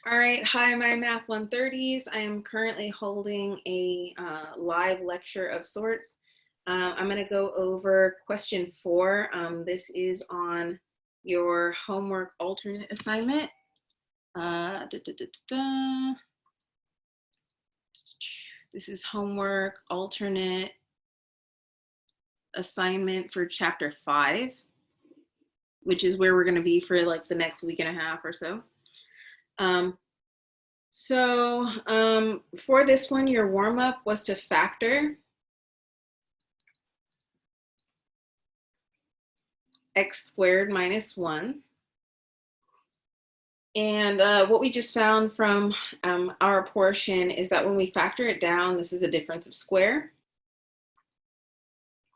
All right, hi, my Math 130s. I am currently holding a live lecture of sorts. I'm going to go over question 4. This is on your homework alternate assignment. This is homework alternate assignment for chapter 5, which is where we're going to be for like the next week and a half or so. For this one, your warm-up was to factor x squared minus 1. And what we just found from our portion is that when we factor it down, this is a difference of square.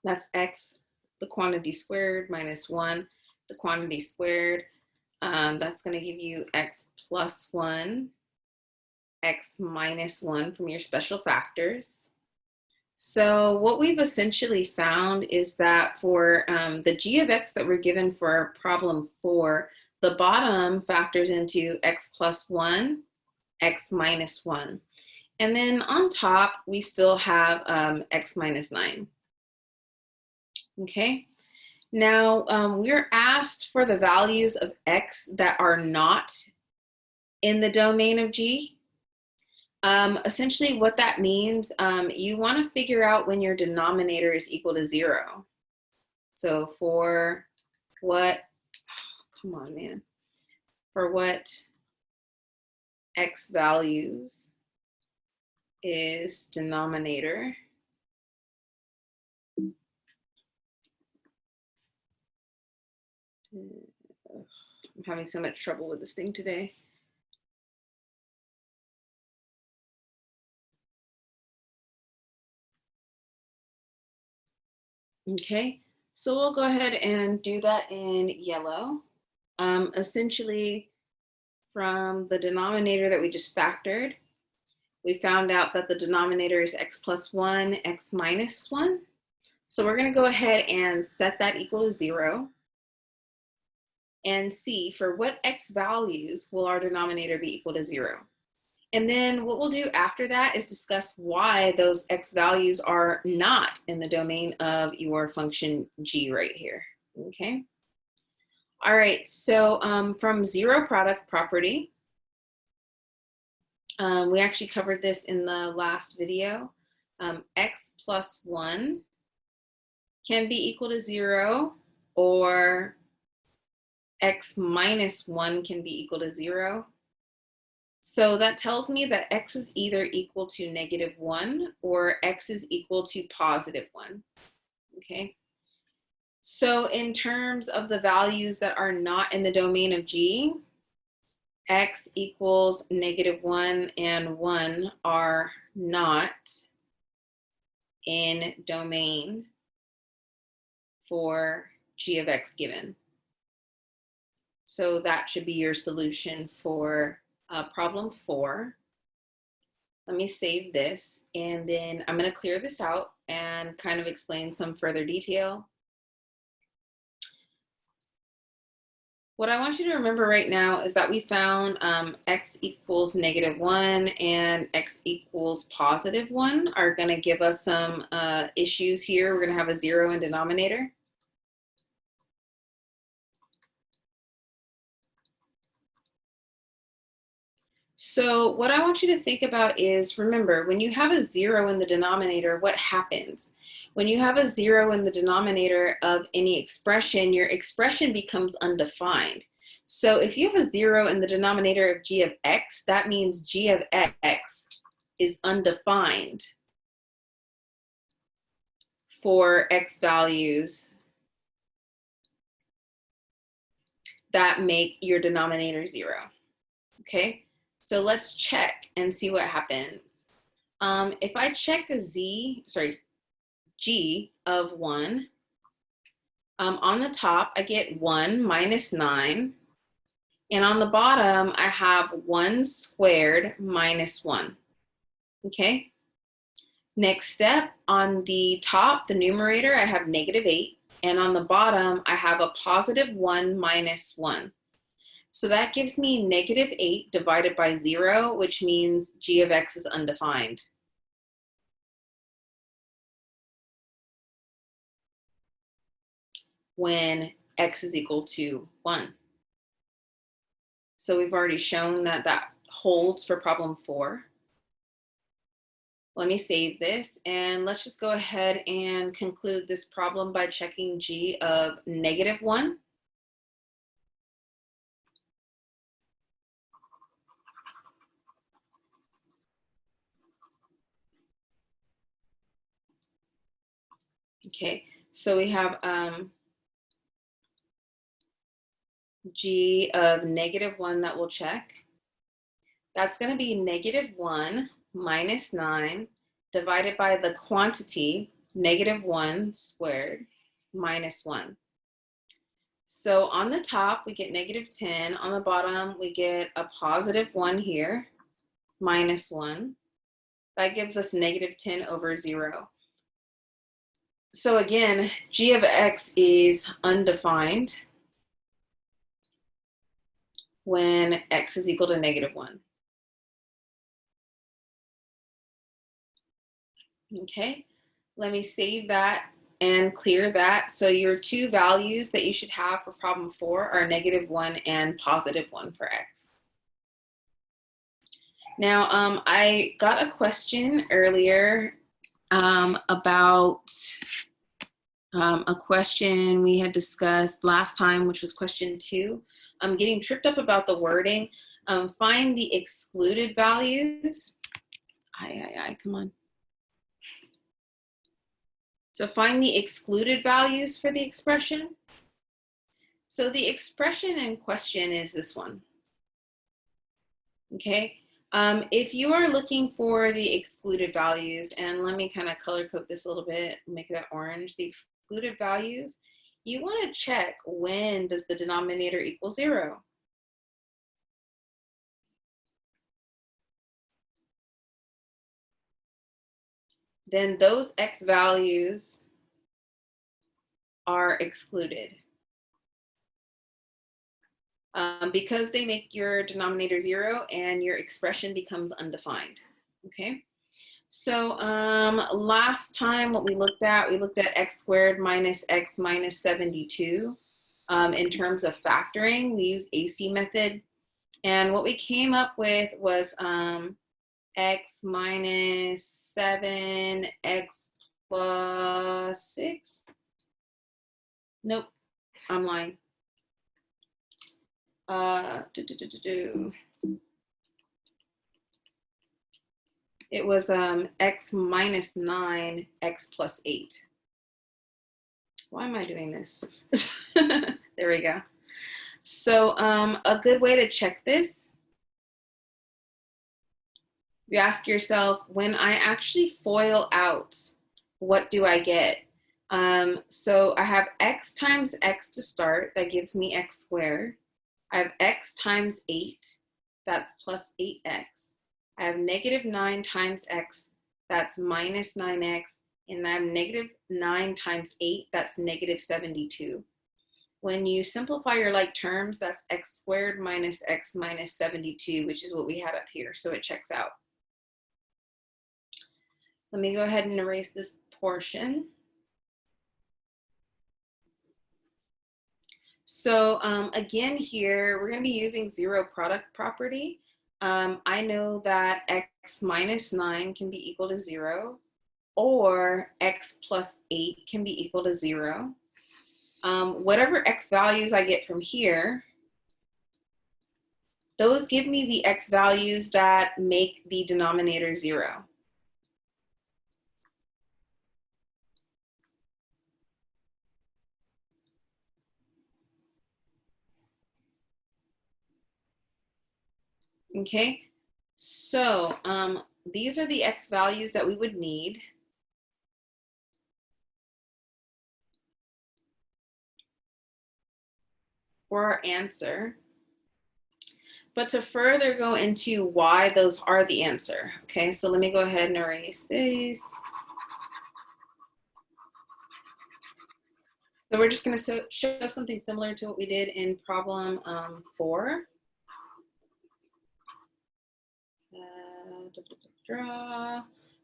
That's x, the quantity squared, minus 1, the quantity squared. That's going to give you x plus 1, x minus 1 from your special factors. So what we've essentially found is that for the g of x that we're given for problem 4, the bottom factors into x plus 1, x minus 1. And then on top, we still have x minus 9. Okay. Now, we're asked for the values of x that are not in the domain of G. Essentially what that means, you want to figure out when your denominator is equal to 0. So for what, come on, man, for what x values is denominator I'm having so much trouble with this thing today. Okay, so we'll go ahead and do that in yellow. Essentially, from the denominator that we just factored, we found out that the denominator is x plus 1, x minus 1. So we're going to go ahead and set that equal to 0 and see for what x values will our denominator be equal to 0. And then what we'll do after that is discuss why those x values are not in the domain of your function g right here, okay? All right, so from zero product property, we actually covered this in the last video. X plus 1 can be equal to 0, or x minus 1 can be equal to 0. So that tells me that x is either equal to -1 or x is equal to +1, okay? So in terms of the values that are not in the domain of G, x equals -1 and 1 are not in domain for G of x given. So that should be your solution for problem 4. Let me save this, and then I'm going to clear this out and kind of explain some further detail. What I want you to remember right now is that we found x equals -1 and x equals +1 are going to give us some issues here. We're going to have a 0 in denominator. So what I want you to think about is, remember, when you have a 0 in the denominator, what happens? When you have a 0 in the denominator of any expression, your expression becomes undefined. So if you have a 0 in the denominator of g of x, that means g of x is undefined for x values that make your denominator 0, okay? So let's check and see what happens. If I check g of 1, on the top I get 1 minus 9, and on the bottom I have 1 squared minus 1, okay? Next step, on the top, the numerator, I have -8, and on the bottom I have a +1 minus 1. So that gives me -8 divided by 0, which means g of x is undefined. When x is equal to 1. So we've already shown that that holds for problem 4. Let me save this and let's just go ahead and conclude this problem by checking g of -1. Okay, so we have g of -1 that we'll check. That's going to be -1 minus 9 divided by the quantity -1 squared minus 1. So on the top, we get -10. On the bottom, we get a +1 here, minus 1. That gives us -10 over 0. So again, g of x is undefined when x is equal to -1. Okay, let me save that and clear that. So your two values that you should have for problem 4 are -1 and +1 for x. Now, I got a question earlier about a question we had discussed last time, which was question 2. I'm getting tripped up about the wording. Find the excluded values. Come on. So find the excluded values for the expression. So the expression in question is this one. Okay. If you are looking for the excluded values, and let me kind of color code this a little bit, make that orange, the excluded values, you want to check when does the denominator equal 0. Then those x values are excluded. Because they make your denominator 0 and your expression becomes undefined, okay? So last time what we looked at x squared minus x minus 72. In terms of factoring, we use AC method. And what we came up with was x minus 7, x plus 6. Nope, I'm lying. It was x minus 9, x plus 8. Why am I doing this? There we go. So a good way to check this, you ask yourself, when I actually FOIL out, what do I get? So I have x times x to start, that gives me x squared. I have x times 8, that's plus 8x. I have -9 times x, that's minus 9x. And I have -9 times 8, that's -72. When you simplify your like terms, that's x squared minus x minus 72, which is what we have up here. So it checks out. Let me go ahead and erase this portion. So again here, we're going to be using zero product property. I know that x minus 9 can be equal to 0, or x plus 8 can be equal to 0. Whatever x values I get from here, those give me the x values that make the denominator 0. Okay, so these are the x values that we would need. For our answer. But to further go into why those are the answer, okay, so let me go ahead and erase these. So we're just going to show something similar to what we did in problem 4.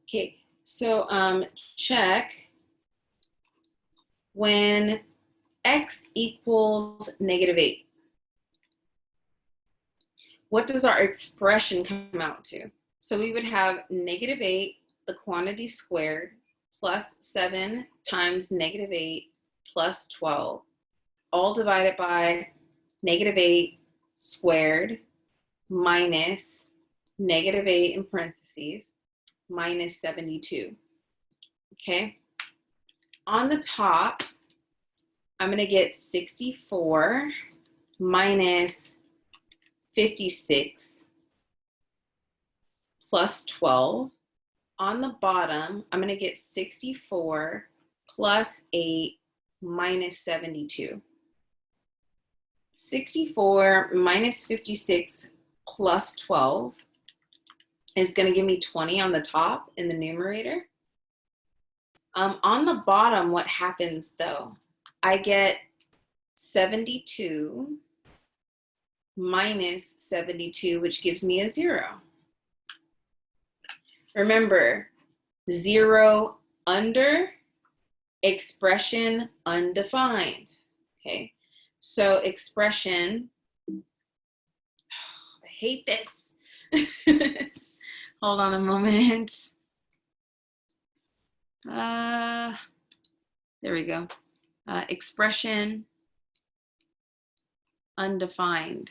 Okay, so check when x equals -8. What does our expression come out to? So we would have -8, the quantity squared, plus 7 times -8 plus 12, all divided by -8 squared minus -8 in parentheses minus 72. Okay. On the top, I'm going to get 64 minus 56 plus 12. On the bottom, I'm going to get 64 plus 8 minus 72. 64 minus 56 plus 12 is going to give me 20 on the top in the numerator. On the bottom, what happens though? I get 72 minus 72, which gives me a 0. Remember, 0 under, expression undefined. Okay, so expression, I hate this. Hold on a moment. There we go. Expression undefined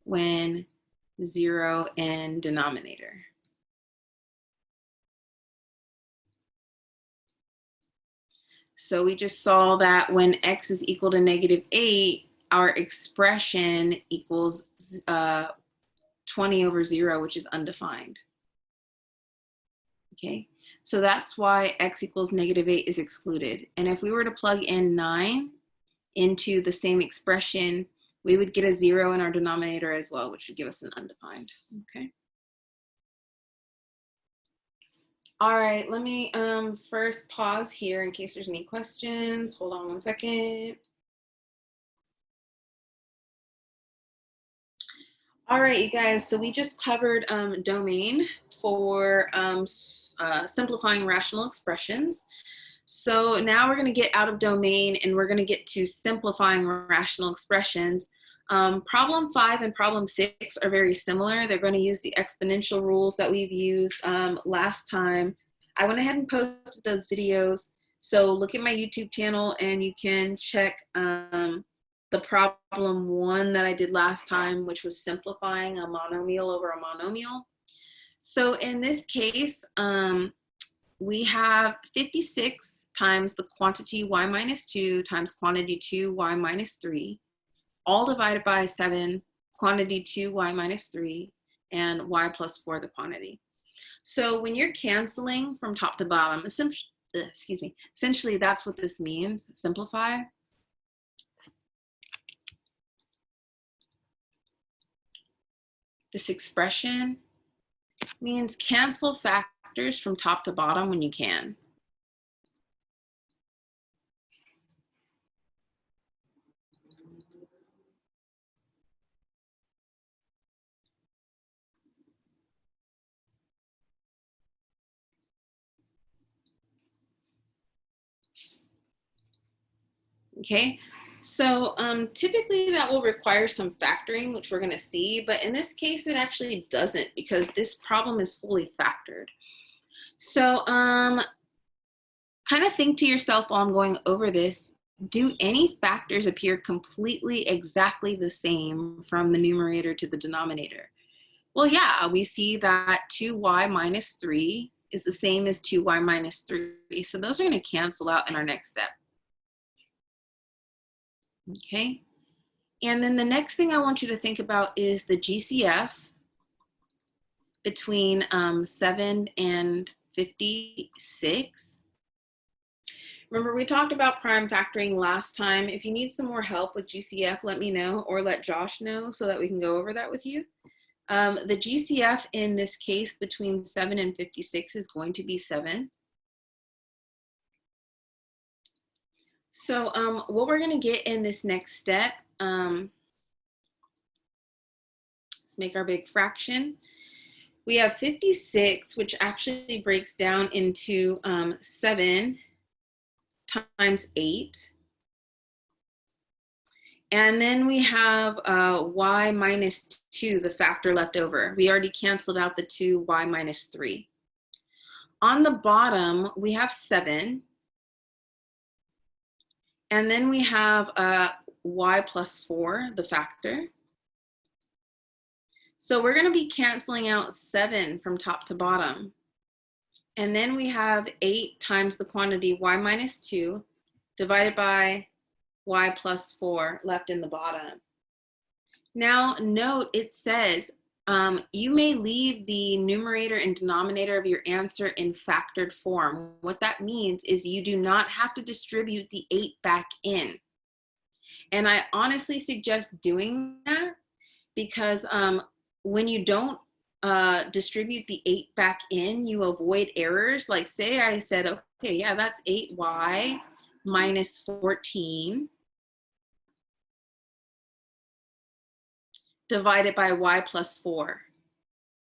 when 0 in denominator. So we just saw that when x is equal to -8, our expression equals 20 over 0, which is undefined. Okay, so that's why x equals -8 is excluded. And if we were to plug in 9 into the same expression, we would get a 0 in our denominator as well, which would give us an undefined. Okay. All right, let me first pause here in case there's any questions. Hold on one second. All right, you guys, so we just covered domain for simplifying rational expressions. So now we're going to get out of domain and we're going to get to simplifying rational expressions. Problem 5 and problem 6 are very similar. They're going to use the exponential rules that we've used last time. I went ahead and posted those videos. So look at my YouTube channel and you can check the problem 1 that I did last time, which was simplifying a monomial over a monomial. So in this case, we have 56 times the quantity y minus 2 times quantity 2y minus 3, all divided by 7, quantity 2y minus 3, and y plus 4, the quantity. So when you're canceling from top to bottom, essentially that's what this means, simplify. This expression means cancel factors from top to bottom when you can. Okay, so typically that will require some factoring, which we're going to see, but in this case it actually doesn't because this problem is fully factored. So kind of think to yourself while I'm going over this, do any factors appear completely exactly the same from the numerator to the denominator? Well, yeah, we see that 2y minus 3 is the same as 2y minus 3. So those are going to cancel out in our next step. Okay, and then the next thing I want you to think about is the GCF between 7 and 56. Remember, we talked about prime factoring last time. If you need some more help with GCF, let me know or let Josh know so that we can go over that with you. The GCF in this case between 7 and 56 is going to be 7. So what we're going to get in this next step, let's make our big fraction. We have 56, which actually breaks down into 7 times 8. And then we have y minus 2, the factor left over. We already canceled out the 2, y minus 3. On the bottom, we have 7. And then we have y plus 4, the factor. So we're going to be canceling out 7 from top to bottom. And then we have 8 times the quantity y minus 2 divided by y plus 4 left in the bottom. Now note it says you may leave the numerator and denominator of your answer in factored form. What that means is you do not have to distribute the 8 back in. And I honestly suggest doing that because when you don't distribute the 8 back in, you avoid errors. Like say I said, okay, yeah, that's 8y minus 14 divided by y plus 4.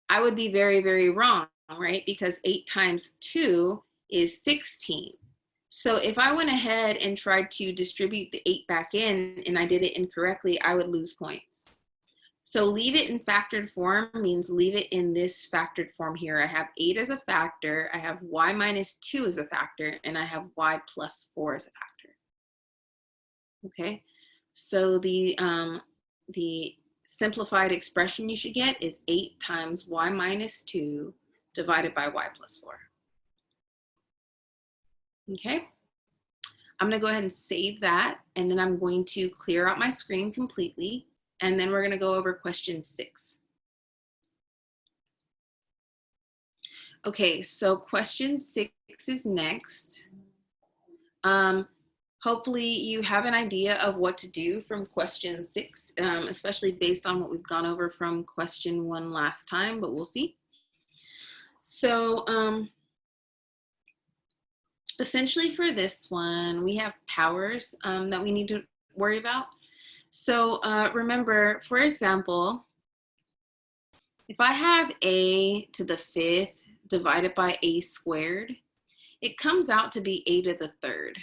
I would be very, very wrong, right? Because 8 times 2 is 16. So if I went ahead and tried to distribute the 8 back in and I did it incorrectly, I would lose points. So leave it in factored form means leave it in this factored form here. I have 8 as a factor, I have y minus 2 as a factor, and I have y plus 4 as a factor. Okay, so the simplified expression you should get is 8 times y minus 2 divided by y plus 4. Okay, I'm going to go ahead and save that, and then I'm going to clear out my screen completely, and then we're going to go over question 6. Okay, so question 6 is next. Hopefully you have an idea of what to do from question 6, especially based on what we've gone over from question 1 last time, but we'll see. So essentially for this one, we have powers that we need to worry about. So remember, for example, if I have a to the 5th divided by a squared, it comes out to be a to the 3rd.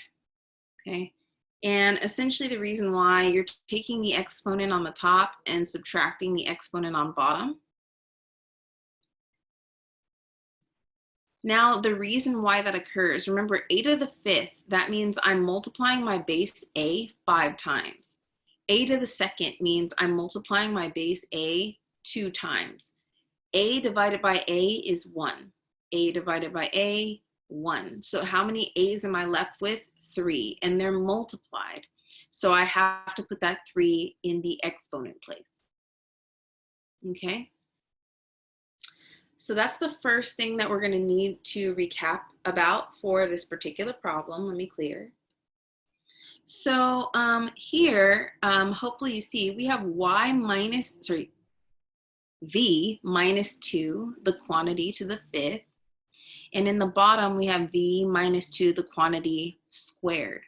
Okay, and essentially the reason why you're taking the exponent on the top and subtracting the exponent on bottom. Now the reason why that occurs, remember a to the 5th, that means I'm multiplying my base a 5 times. A to the 2nd means I'm multiplying my base a 2 times. A divided by a is 1. A divided by a, 1. So how many a's am I left with? 3, and they're multiplied. So I have to put that 3 in the exponent place. Okay? So that's the first thing that we're going to need to recap about for this particular problem. Let me clear. So here, hopefully you see we have v minus 2, the quantity to the 5th. And in the bottom, we have v minus 2, the quantity squared,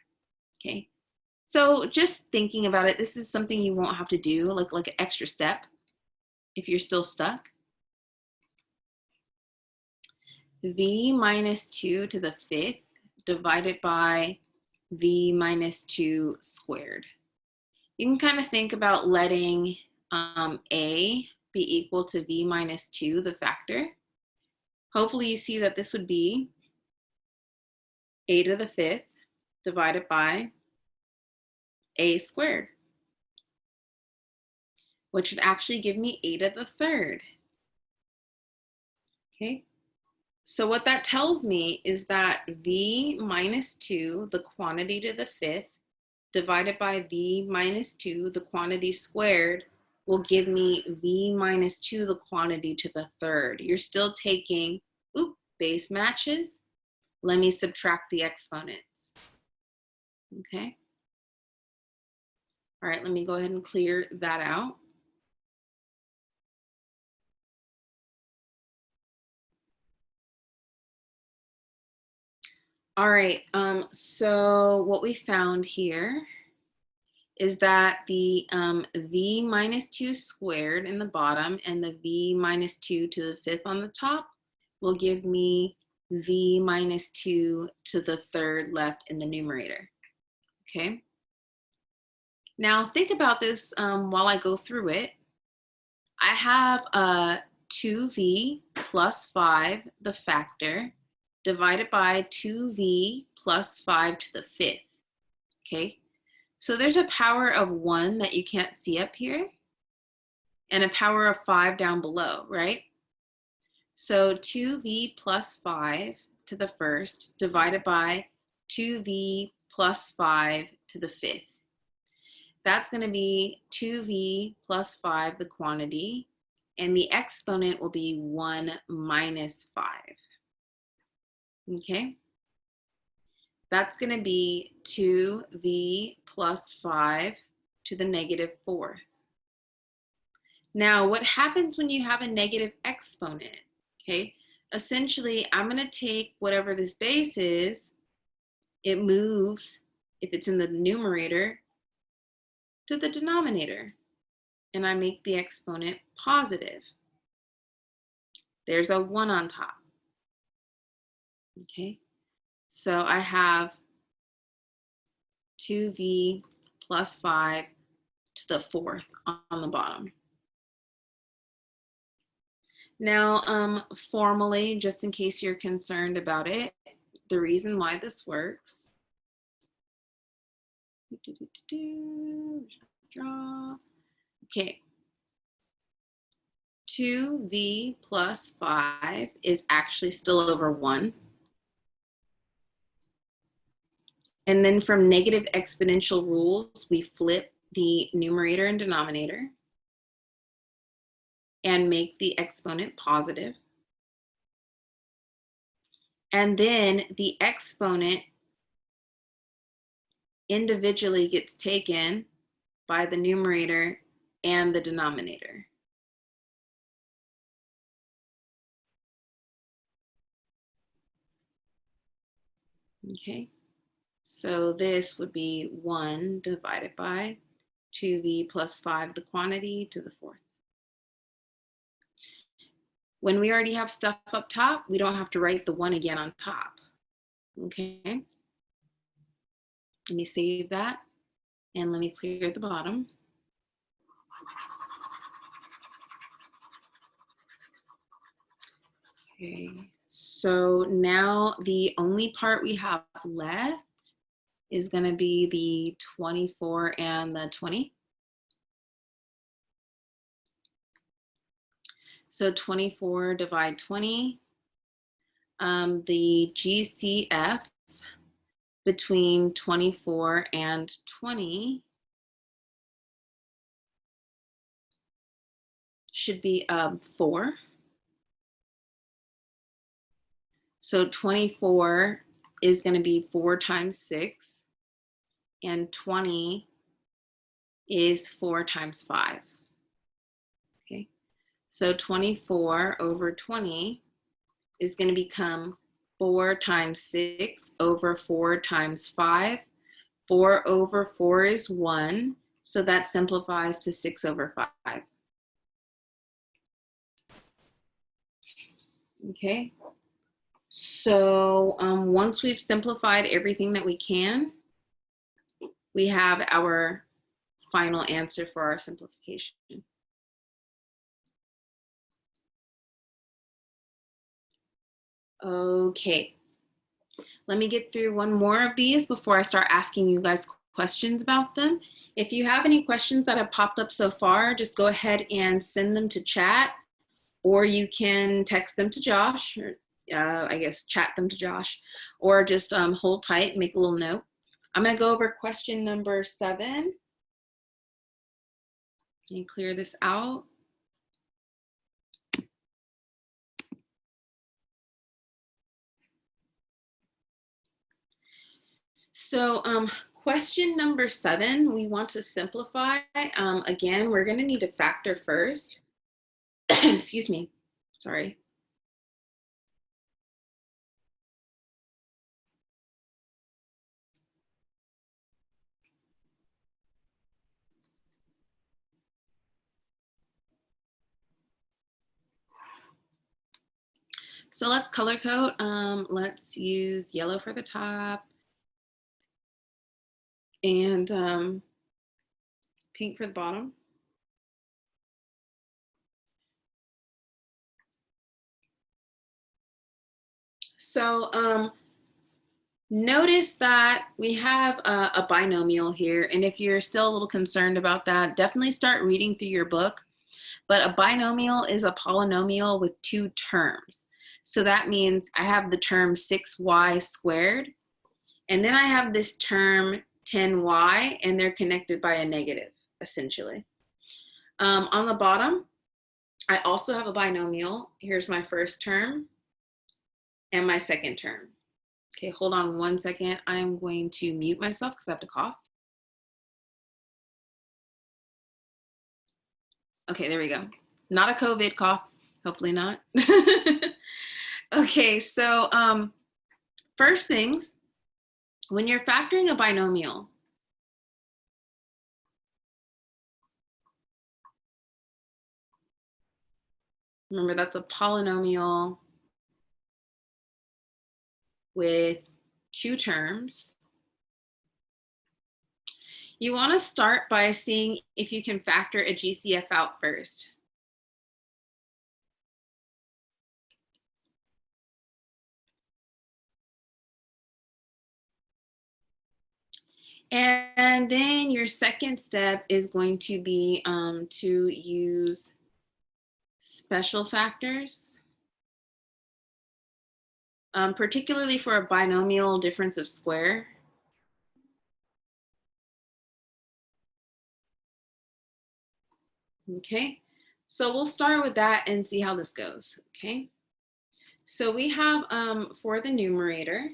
okay? So just thinking about it, this is something you won't have to do, like an extra step if you're still stuck. V minus 2 to the 5th divided by v minus 2 squared. You can kind of think about letting a be equal to v minus 2, the factor. Hopefully you see that this would be a to the 5th divided by a squared, which would actually give me a to the 3rd. Okay, so what that tells me is that v minus 2, the quantity to the 5th, divided by v minus 2, the quantity squared, will give me v minus 2, the quantity to the 3rd. You're still taking, base matches. Let me subtract the exponents. Okay. All right, let me go ahead and clear that out. All right, so what we found here is that the v minus 2 squared in the bottom and the v minus 2 to the fifth on the top will give me v minus 2 to the third left in the numerator, okay? Now think about this while I go through it. I have 2v plus 5, the factor, divided by 2v plus 5 to the fifth, okay? So there's a power of 1 that you can't see up here and a power of 5 down below, right? So 2v plus 5 to the first divided by 2v plus 5 to the fifth. That's going to be 2v plus 5, the quantity, and the exponent will be 1 minus 5. Okay? That's going to be 2v plus 5 to the negative fourth. Now, what happens when you have a negative exponent? Okay, essentially, I'm going to take whatever this base is, it moves, if it's in the numerator, to the denominator, and I make the exponent positive. There's a 1 on top. Okay, so I have 2v plus 5 to the fourth on the bottom. Now, formally, just in case you're concerned about it, the reason why this works, draw. Okay, 2v plus 5 is actually still over 1. And then from negative exponential rules, we flip the numerator and denominator and make the exponent positive. And then the exponent individually gets taken by the numerator and the denominator. Okay, so this would be 1 divided by 2v plus 5, the quantity, to the fourth. When we already have stuff up top, we don't have to write the 1 again on top. Okay, let me save that and let me clear the bottom. Okay, so now the only part we have left is going to be the 24 and the 20. So 24 divide 20. The GCF between 24 and 20 should be 4. So 24 is going to be 4 times 6, and 20 is 4 times 5. Okay, so 24 over 20 is going to become 4 times 6 over 4 times 5. 4 over 4 is 1, so that simplifies to 6 over 5. Okay, so once we've simplified everything that we can, we have our final answer for our simplification. Okay, let me get through one more of these before I start asking you guys questions about them. If you have any questions that have popped up so far, just go ahead and send them to chat, or you can text them to Josh, or I guess chat them to Josh, or just hold tight and make a little note. I'm going to go over question number 7. Let me clear this out. So question number 7, we want to simplify. Again, we're going to need a factor first. Excuse me, sorry. So let's color code. Let's use yellow for the top and pink for the bottom. So notice that we have a binomial here. And if you're still a little concerned about that, definitely start reading through your book. But a binomial is a polynomial with two terms. So that means I have the term 6y squared, and then I have this term 10y, and they're connected by a negative, essentially. On the bottom, I also have a binomial. Here's my first term and my second term. Okay, hold on 1 second. I'm going to mute myself because I have to cough. Okay, there we go. Not a COVID cough, hopefully not. Okay, so first things, when you're factoring a binomial, remember that's a polynomial with two terms. You want to start by seeing if you can factor a GCF out first. And then your second step is going to be to use special factors, particularly for a binomial difference of square. Okay, so we'll start with that and see how this goes, okay? So we have, for the numerator,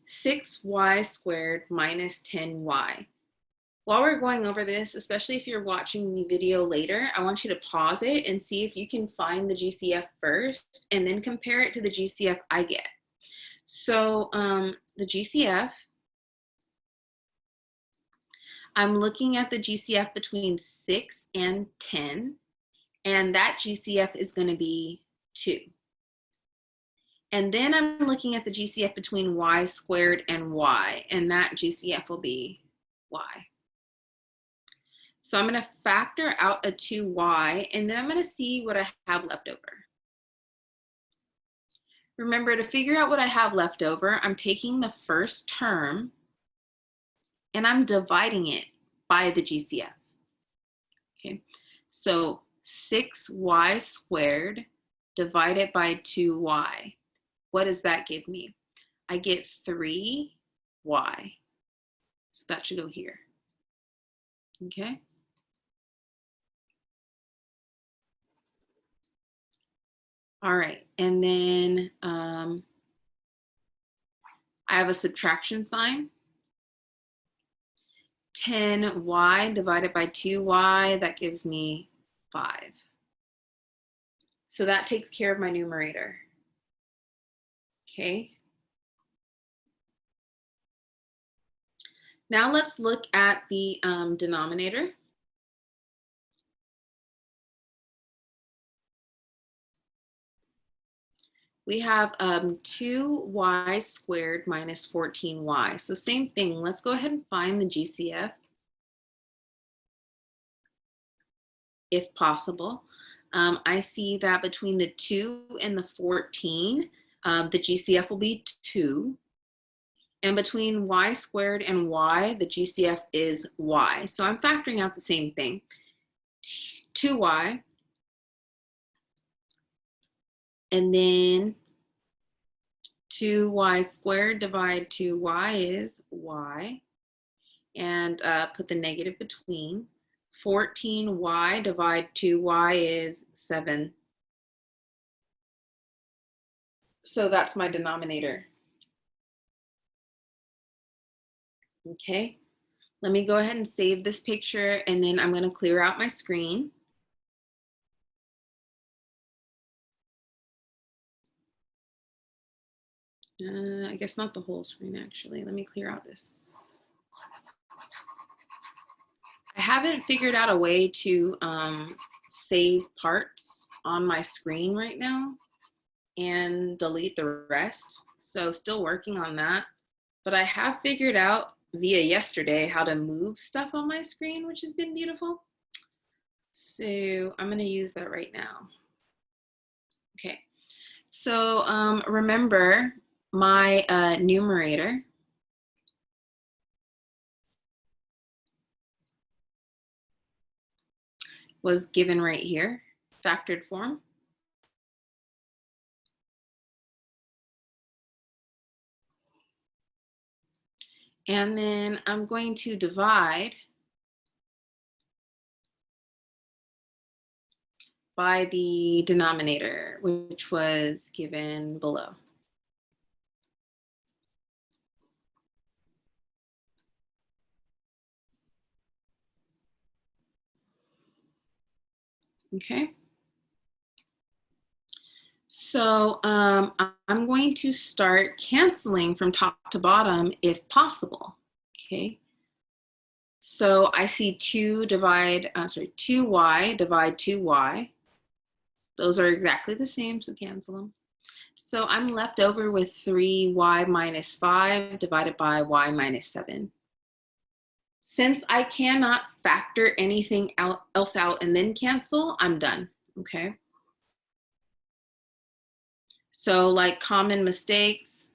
6y squared minus 10y. While we're going over this, especially if you're watching the video later, I want you to pause it and see if you can find the GCF first and then compare it to the GCF I get. So the GCF, I'm looking at the GCF between 6 and 10, and that GCF is going to be 2. And then I'm looking at the GCF between y squared and y, and that GCF will be y. So I'm going to factor out a 2y, and then I'm going to see what I have left over. Remember, to figure out what I have left over, I'm taking the first term, and I'm dividing it by the GCF. Okay, so 6y squared divided by 2y. What does that give me? I get 3y. So that should go here. Okay. All right, and then I have a subtraction sign. 10y divided by 2y, that gives me 5. So that takes care of my numerator. Okay. Now let's look at the denominator. We have 2y squared minus 14y. So same thing, let's go ahead and find the GCF if possible. I see that between the 2 and the 14, the GCF will be 2. And between y squared and y, the GCF is y. So I'm factoring out the same thing. 2y. And then 2y squared divided 2y is y. And put the negative between. 14y divided 2y is 7. So that's my denominator. Okay, let me go ahead and save this picture, and then I'm going to clear out my screen. I guess not the whole screen, actually. Let me clear out this. I haven't figured out a way to save parts on my screen right now and delete the rest. So still working on that. But I have figured out via yesterday how to move stuff on my screen, which has been beautiful. So I'm going to use that right now. Okay. So remember my numerator was given right here, factored form. And then I'm going to divide by the denominator, which was given below. Okay. So I'm going to start canceling from top to bottom if possible. Okay. So I see 2y divide 2y. Those are exactly the same, so cancel them. So I'm left over with 3y minus 5 divided by y minus 7. Since I cannot factor anything else out and then cancel, I'm done, okay? So like common mistakes,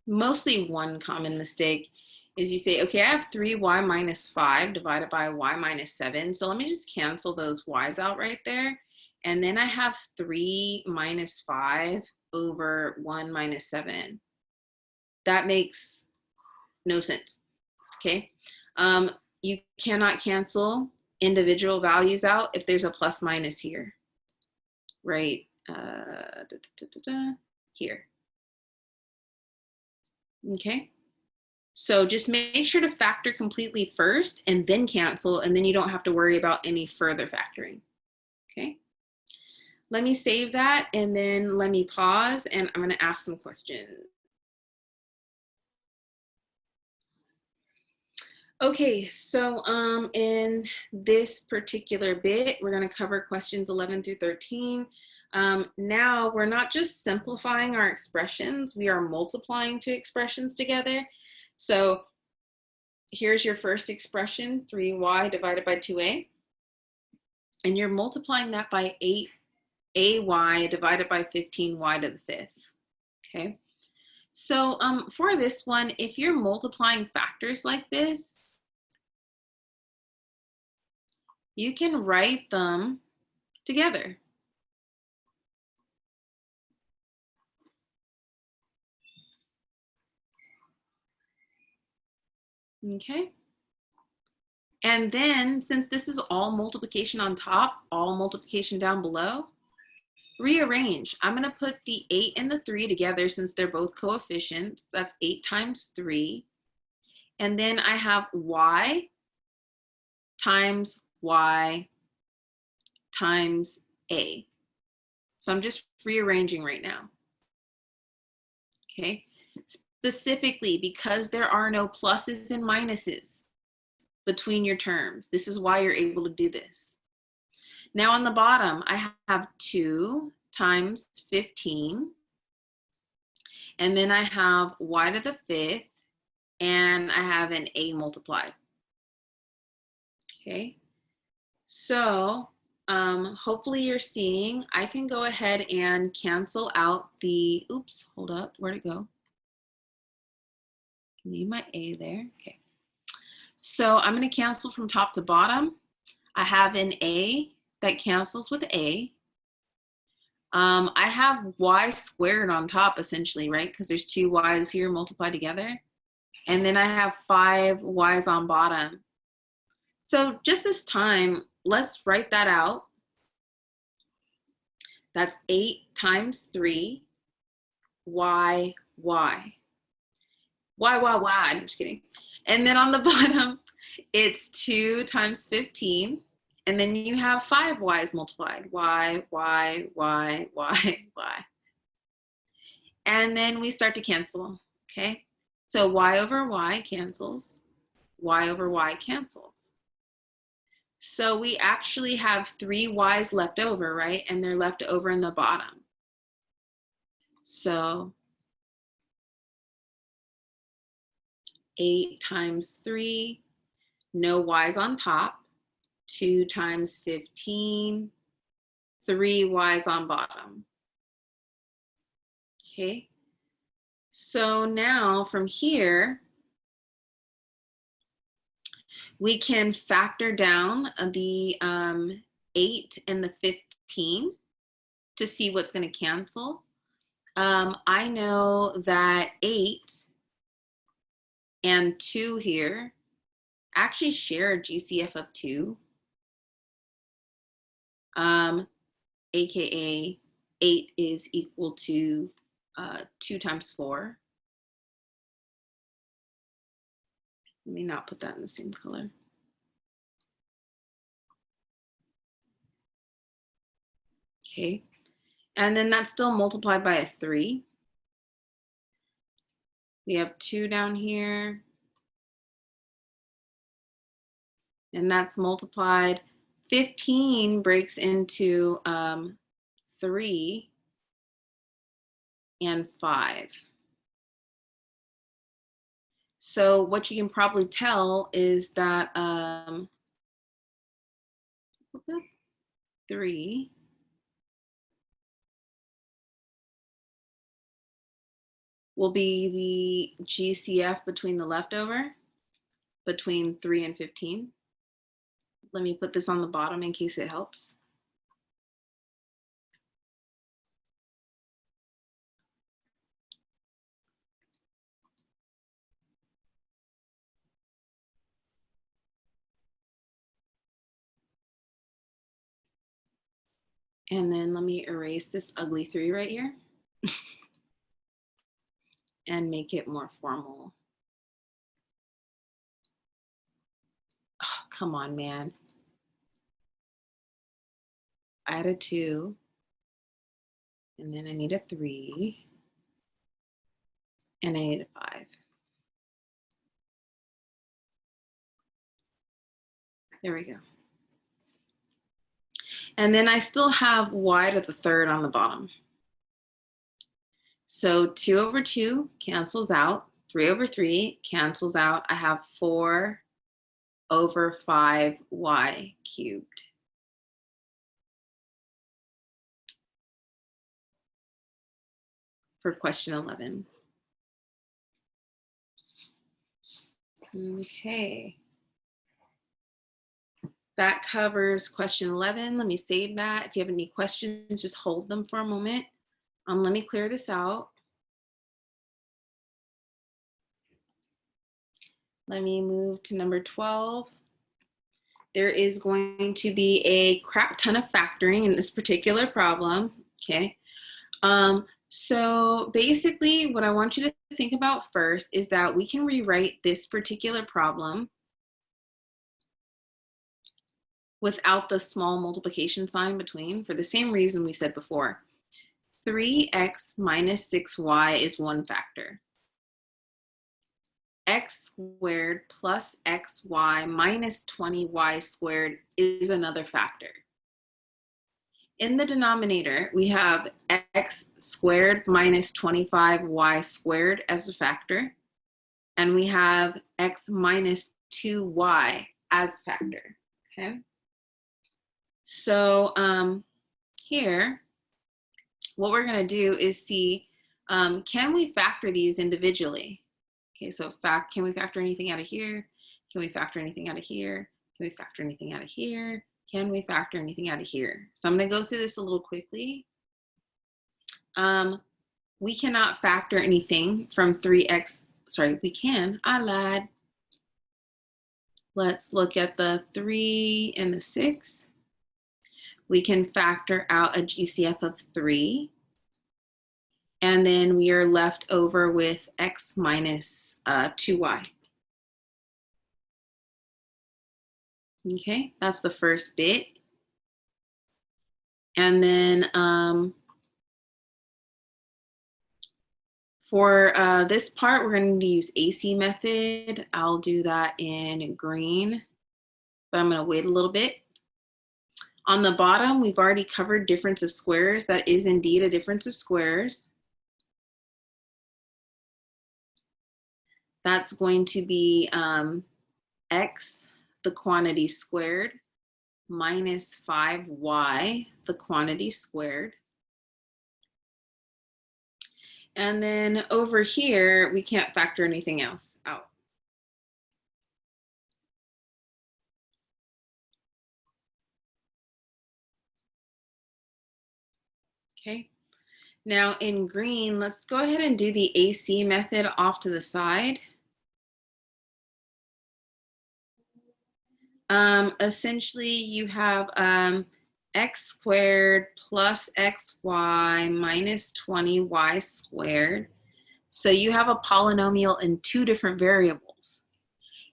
mostly one common mistake is you say, okay, I have 3y minus 5 divided by y minus 7. So let me just cancel those y's out right there. And then I have 3 minus 5 over 1 minus 7. That makes no sense, okay? You cannot cancel individual values out if there's a plus minus here, right? Here. Okay. So just make sure to factor completely first and then cancel, and then you don't have to worry about any further factoring. Okay. Let me save that and then let me pause and I'm going to ask some questions. Okay, so in this particular bit, we're going to cover questions 11 through 13. Now we're not just simplifying our expressions, we are multiplying two expressions together. So here's your first expression, 3y divided by 2a. And you're multiplying that by 8ay divided by 15y to the fifth, okay? So for this one, if you're multiplying factors like this, you can write them together. Okay. And then since this is all multiplication on top, all multiplication down below, rearrange. I'm going to put the 8 and the 3 together since they're both coefficients. That's 8 times 3. And then I have y times y times a. So I'm just rearranging right now. Okay. Specifically because there are no pluses and minuses between your terms. This is why you're able to do this. Now on the bottom, I have 2 times 15. And then I have y to the fifth. And I have an a multiplied. Okay. So hopefully you're seeing, I can go ahead and cancel out the, oops, hold up, where'd it go? Need my a there, okay. So I'm gonna cancel from top to bottom. I have an a that cancels with a. I have y squared on top essentially, right? Because there's 2 y's here multiplied together. And then I have 5 y's on bottom. So just this time, let's write that out. That's 8 times 3, y, y. I'm just kidding. And then on the bottom, it's 2 times 15. And then you have 5 y's multiplied. Y, y, y, y, y. And then we start to cancel, okay? So y over y cancels. Y over y cancels. So we actually have 3 y's left over, right? And they're left over in the bottom. So 8 times 3, no y's on top. 2 times 15, 3 y's on bottom. Okay. So now from here, we can factor down the 8 and the 15 to see what's going to cancel. I know that 8 and 2 here actually share a GCF of 2, aka 8 is equal to 2 times 4. Let me not put that in the same color. Okay, and then that's still multiplied by a 3. We have 2 down here, and that's multiplied. 15 breaks into 3 and 5. So what you can probably tell is that 3 will be the GCF between the leftover, between 3 and 15. Let me put this on the bottom in case it helps. And then let me erase this ugly 3 right here and make it more formal. Oh, come on, man. I had a 2, and then I need a 3, and I need a 5. There we go. And then I still have y to the 3rd on the bottom. So 2 over 2 cancels out. 3 over 3 cancels out. I have 4 over 5y cubed. For question 11. Okay. That covers question 11. Let me save that. If you have any questions, just hold them for a moment. Let me clear this out. Let me move to number 12. There is going to be a crap ton of factoring in this particular problem, okay? So basically what I want you to think about first is that we can rewrite this particular problem without the small multiplication sign between, for the same reason we said before. 3x minus 6y is one factor. X squared plus xy minus 20y squared is another factor. In the denominator, we have x squared minus 25y squared as a factor, and we have x minus 2y as a factor, okay? So here, what we're gonna do is see, can we factor these individually? Okay, so can we factor anything out of here? Can we factor anything out of here? Can we factor anything out of here? Can we factor anything out of here? So I'm gonna go through this a little quickly. We cannot factor anything from 3x, sorry, we can, I lied. Let's look at the 3 and the 6. We can factor out a GCF of 3. And then we are left over with x minus 2y. Okay, that's the first bit. And then for this part, we're going to use AC method. I'll do that in green. but I'm going to wait a little bit. On the bottom, we've already covered difference of squares. That is indeed a difference of squares. That's going to be x, the quantity squared, minus 5y, the quantity squared. And then over here, we can't factor anything else out. Okay. Now in green, let's go ahead and do the AC method off to the side. Essentially, you have x squared plus xy minus 20y squared. So you have a polynomial in two different variables.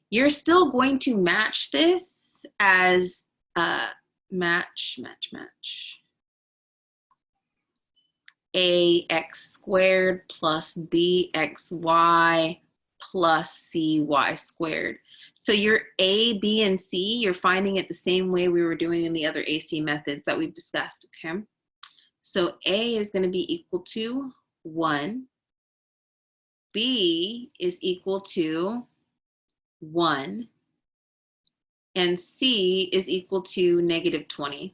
You're still going to match this as match. Ax squared plus bxy plus cy squared. So your A, B, and C, you're finding it the same way we were doing in the other AC methods that we've discussed, okay? So A is going to be equal to 1. B is equal to 1. And C is equal to negative 20.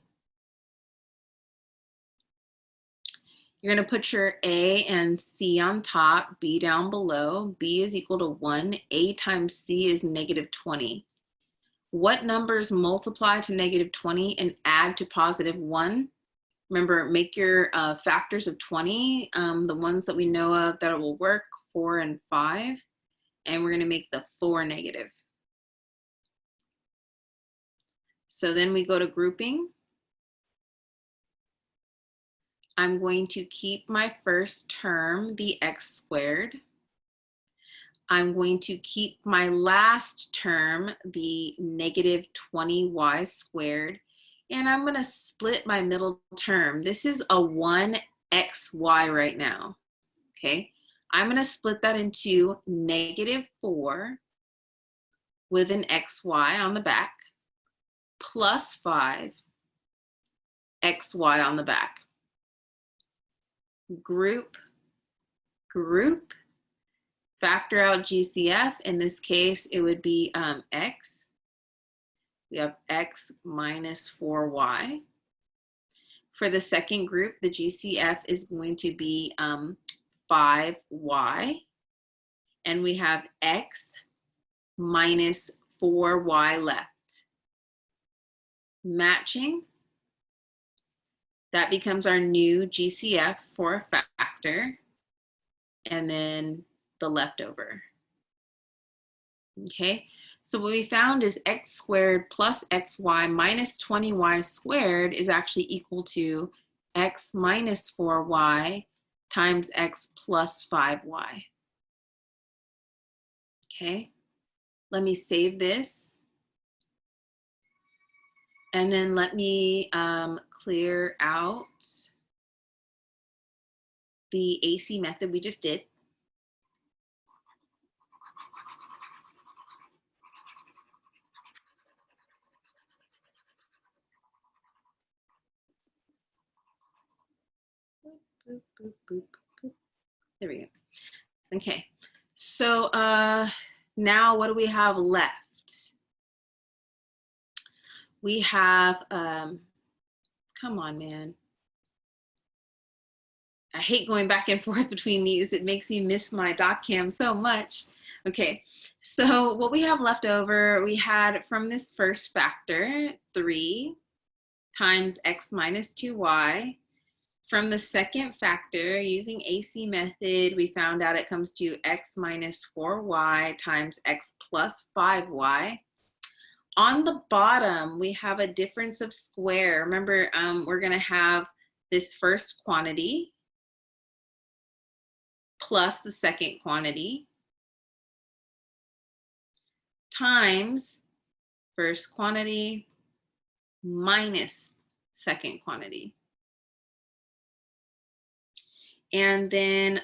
You're going to put your A and C on top, B down below. B is equal to 1. A times C is negative 20. What numbers multiply to negative 20 and add to positive 1? Remember, make your factors of 20, the ones that we know of that will work, 4 and 5. And we're going to make the 4 negative. So then we go to grouping. I'm going to keep my first term, the x squared. I'm going to keep my last term, the negative 20y squared. And I'm going to split my middle term. This is a 1xy right now, okay? I'm going to split that into negative 4 with an xy on the back, plus 5 xy on the back. Group, factor out GCF. In this case, it would be x. We have x minus 4y. For the second group, the GCF is going to be 5y. And we have x minus 4y left. Matching. That becomes our new GCF for a factor, and then the leftover. Okay, so what we found is x squared plus xy minus 20y squared is actually equal to x minus 4y times x plus 5y. Okay, let me save this. And then let me clear out the AC method we just did. Boop, boop, boop, boop. There we go. Okay, so now what do we have left? We have, come on, man. I hate going back and forth between these. It makes me miss my doc cam so much. Okay, so what we have left over, we had from this first factor, 3 times x minus 2y. From the second factor, using AC method, we found out it comes to x minus 4y times x plus 5y. On the bottom, we have a difference of square. Remember, we're going to have this first quantity plus the second quantity times first quantity minus second quantity. And then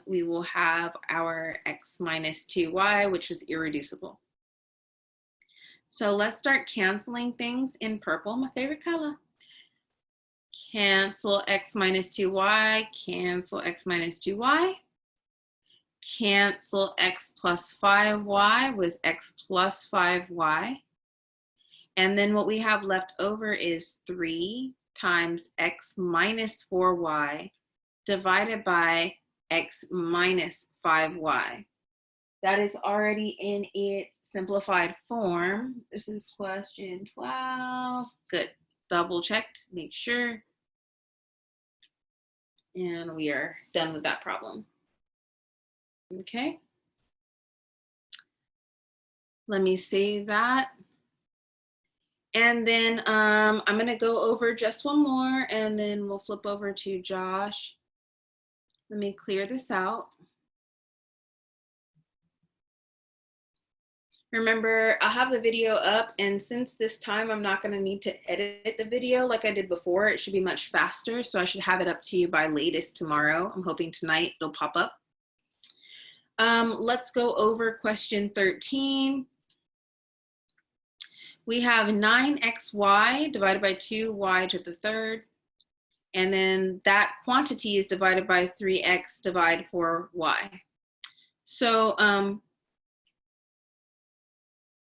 we will have our x minus 2y, which is irreducible. So let's start canceling things in purple, my favorite color. Cancel x minus 2y, cancel x minus 2y. Cancel x plus 5y with x plus 5y. And then what we have left over is 3 times x minus 4y divided by x minus 5y. That is already in its simplified form. This is question 12. Good. Double checked, make sure. And we are done with that problem. Okay. Let me save that. And then I'm going to go over just one more, and then we'll flip over to Josh. Let me clear this out. Remember, I'll have the video up, and since this time I'm not going to need to edit the video like I did before, it should be much faster, so I should have it up to you by latest tomorrow. I'm hoping tonight it'll pop up. Let's go over question 13. We have 9xy divided by 2y to the third, and then that quantity is divided by 3x divided 4y. So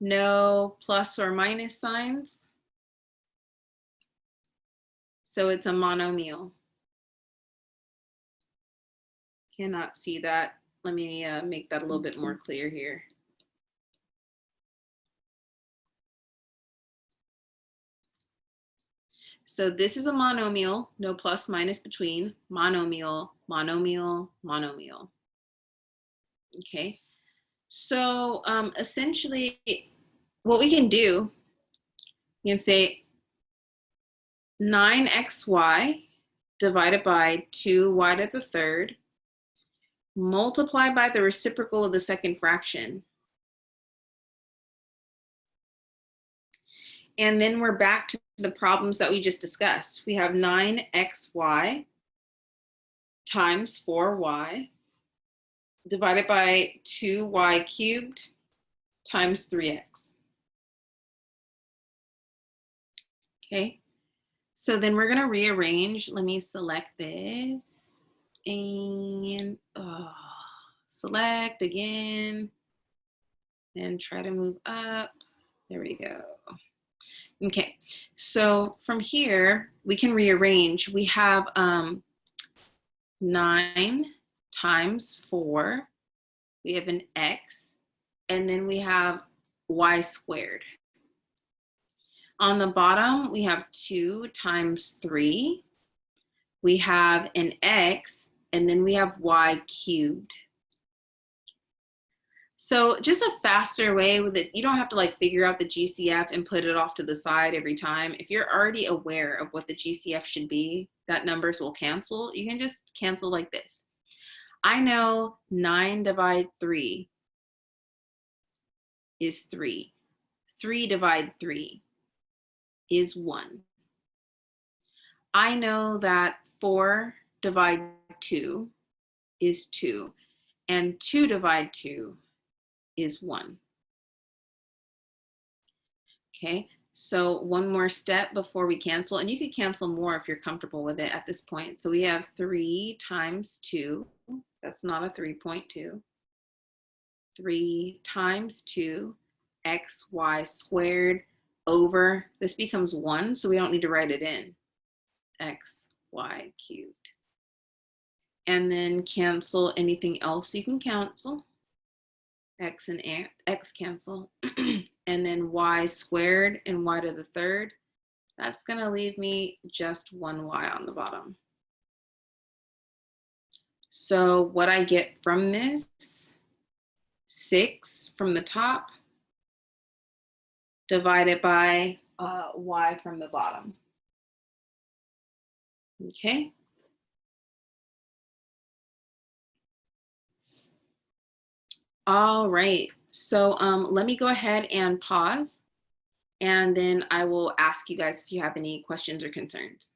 no plus or minus signs. So it's a monomial. Cannot see that. Let me make that a little bit more clear here. So this is a monomial, no plus minus between, monomial, monomial, monomial. Okay, so essentially what we can do, you can say 9xy divided by 2y to the third, multiplied by the reciprocal of the second fraction. And then we're back to the problems that we just discussed. We have 9xy times 4y divided by 2y cubed times 3x. Okay, so then we're gonna rearrange. Let me select this and select again and try to move up. There we go. Okay, so from here, we can rearrange. We have 9 times 4. We have an x, and then we have y squared. On the bottom, we have 2 times 3. We have an x, and then we have y cubed. So just a faster way with it, you don't have to like figure out the GCF and put it off to the side every time. If you're already aware of what the GCF should be, that numbers will cancel. You can just cancel like this. I know 9 divided 3 is 3. 3 divided 3 is 1. I know that 4 divided 2 is 2, and 2 divided 2 is 1. Okay, so one more step before we cancel, and you could cancel more if you're comfortable with it at this point. So we have 3 times 2, that's not a 3.2. 3 times 2, xy squared over, this becomes 1, so we don't need to write it in, xy cubed. And then cancel anything else you can cancel. X and x cancel, and then y squared and y to the third. That's going to leave me just 1y on the bottom. So what I get from this, 6 from the top divided by y from the bottom. Okay. All right, so let me go ahead and pause, and then I will ask you guys if you have any questions or concerns.